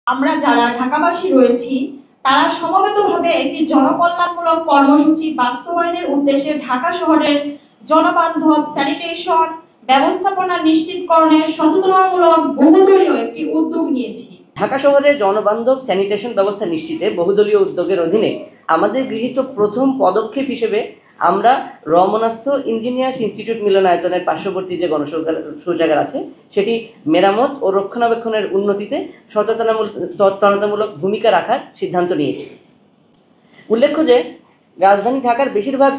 আমরা যারা ঢাকাবাসী রয়েছি তারা সমবেতভাবে একটি জনকল্যাণমূলক কর্মসূচি বাস্তবায়নের উদ্দেশ্যে ঢাকা শহরের জনবান্ধব স্যানিটেশন ব্যবস্থাপনা নিশ্চিতকরণের সচেতনতামূলক বহুদলীয় একটি উদ্যোগ নিয়েছি। ঢাকা শহরে জনবান্ধব স্যানিটেশন ব্যবস্থা নিশ্চিতে বহুদলীয় উদ্যোগের অধীনে আমাদের গৃহীত প্রথম পদক্ষেপ হিসেবে আমরা রমনাস্থ ইঞ্জিনিয়ার্স ইনস্টিটিউট মিলনায়তনের পার্শ্ববর্তী যে গণশৌচাগার আছে সেটি মেরামত ও রক্ষণাবেক্ষণের উন্নতিতে সচেতনতামূলক ভূমিকা রাখার সিদ্ধান্ত নিয়েছি। উল্লেখ্য যে রাজধানী ঢাকার বেশিরভাগ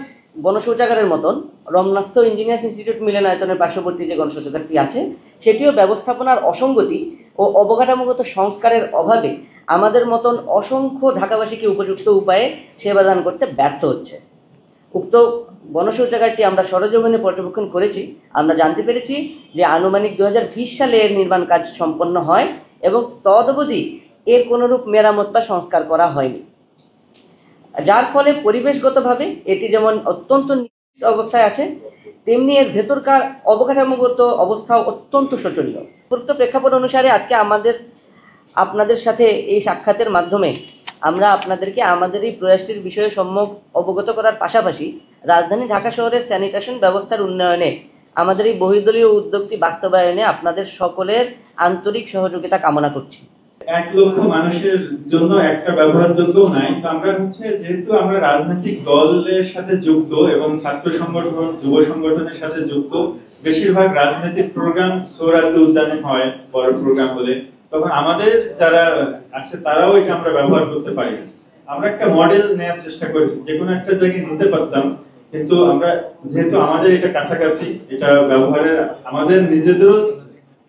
গণশৌচাগারের মতন রমনাস্থ ইঞ্জিনিয়ার্স ইনস্টিটিউট মিলনায়তনের পার্শ্ববর্তী যে গণশৌচাগারটি আছে সেটিও ব্যবস্থাপনার অসঙ্গতি ও অবকাঠামোগত সংস্কারের অভাবে আমাদের মতন অসংখ্য ঢাকাবাসীকে উপযুক্ত উপায়ে সেবাদান করতে ব্যর্থ হচ্ছে। উক্ত গণশৌচাগারটি আমরা সরেজমিনে পর্যবেক্ষণ করেছি। আমরা জানতে পেরেছি যে আনুমানিক 2020 সালে এর নির্মাণ কাজ সম্পন্ন হয় এবং তদবধি এর কোনোরূপ মেরামত বা সংস্কার করা হয়নি, যার ফলে পরিবেশগতভাবে এটি যেমন অত্যন্ত নিশ্চিত অবস্থায় আছে তেমনি এর ভেতরকার অবকাঠামোগত অবস্থাও অত্যন্ত শোচনীয়। উপরোক্ত প্রেক্ষাপট অনুসারে আজকে আপনাদের সাথে এই সাক্ষাতের মাধ্যমে আমরা আপনাদেরকে আমাদের এই প্রয়াসটির বিষয়ে সম্যক অবগত করার পাশাপাশি রাজধানী ঢাকা শহরের স্যানিটেশন ব্যবস্থার উন্নয়নে আমাদের এই বহুদলীয় উদ্যোগটি বাস্তবায়নে আপনাদের সকলের আন্তরিক সহযোগিতা কামনা করছি। 1 লক্ষ মানুষের জন্য একটা ব্যবহারযোগ্য নাই। তো আমরা যেহেতু আমরা রাজনৈতিক দলের সাথে যুক্ত এবং ছাত্র সংগঠন যুব সংগঠনের সাথে যুক্ত, বেশিরভাগ রাজনৈতিক প্রোগ্রাম সোহরাওয়ার্দী উদ্যানে হয়। বড় প্রোগ্রাম হলে তখন আমাদের যারা আছে তারাও এটা আমরা ব্যবহার করতে পারি। আমরা একটা মডেল নেওয়ার চেষ্টা করেছি, যে কোনো একটা জায়গায় নিতে পারতাম, কিন্তু আমরা যেহেতু আমাদের এটা কাছাকাছি, এটা ব্যবহারের আমাদের নিজেদেরও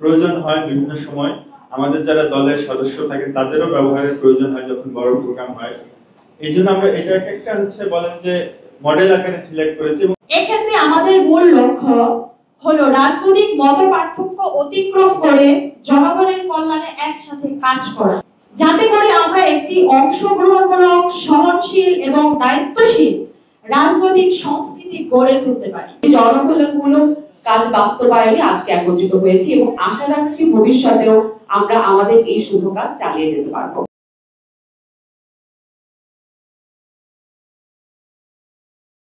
প্রয়োজন হয় বিভিন্ন সময়, আমাদের যারা দলের সদস্য থাকেন তাদেরও ব্যবহারের প্রয়োজন হয় যখন বড় প্রোগ্রাম হয়। এই জন্য আমরা এটা একটা বলেন যে মডেল আকারে সিলেক্ট করেছি। এক্ষেত্রে আমাদের মূল লক্ষ্য হলো রাজনৈতিক মত পার্থক্য অতিক্রম করে জনগণের কল্যাণে একসাথে কাজ করা, যাতে করে আমরা একটি অংশগ্রহণমূলক, সহনশীল এবং দায়িত্বশীল রাজনৈতিক সংস্কৃতি গড়ে তুলতে পারি। জনকল্যাণমূলক কাজ বাস্তবায়নে আজকে একত্রিত হয়েছি এবং আশা রাখছি ভবিষ্যতেও আমরা আমাদের এই শুভ কাজ চালিয়ে যেতে পারবো।